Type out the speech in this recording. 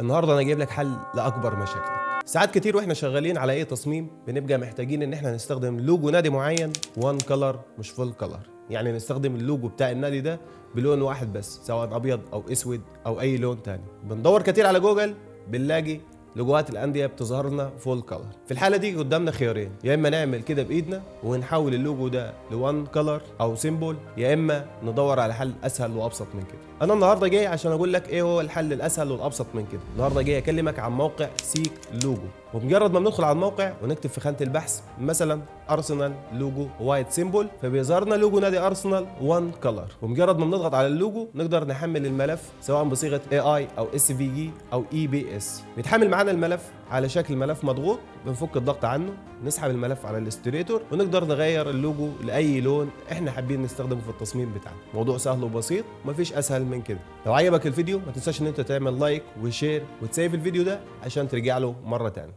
النهارده انا جايب لك حل لاكبر مشاكلك. ساعات كتير واحنا شغالين على اي تصميم بنبقى محتاجين ان احنا نستخدم لوجو نادي معين وان كلر مش فول كلر، يعني نستخدم اللوجو بتاع النادي ده بلون واحد بس، سواء ابيض او اسود او اي لون تاني. بندور كتير على جوجل بنلاقي لوجوهات الانديه بتظهر لنا فول كلر. في الحاله دي قدامنا خيارين، يا اما نعمل كده بايدنا ونحول اللوجو ده لوان كلر او سيمبل، يا اما ندور على حل اسهل وابسط من كده. انا النهارده جاي عشان اقول لك ايه هو الحل الاسهل والابسط من كده. النهارده جاي اكلمك عن موقع سيك لوجو، ومجرد ما بندخل على الموقع ونكتب في خانه البحث مثلا ارسنال لوجو وايت سيمبل، فبيظهر لنا لوجو نادي ارسنال وان كلر. ومجرد ما بنضغط على اللوجو نقدر نحمل الملف سواء بصيغه اي او اس في جي او اي بي اس. بيتحمل معانا الملف على شكل ملف مضغوط، بنفك الضغط عنه، نسحب الملف على الاستريتور ونقدر نغير اللوجو لاي لون احنا حابين نستخدمه في التصميم بتاعنا. موضوع سهل وبسيط، مفيش اسهل من كده. لو عجبك الفيديو ما تنساش ان انت تعمل لايك وشير وتسيف الفيديو ده عشان ترجع له مره تانية.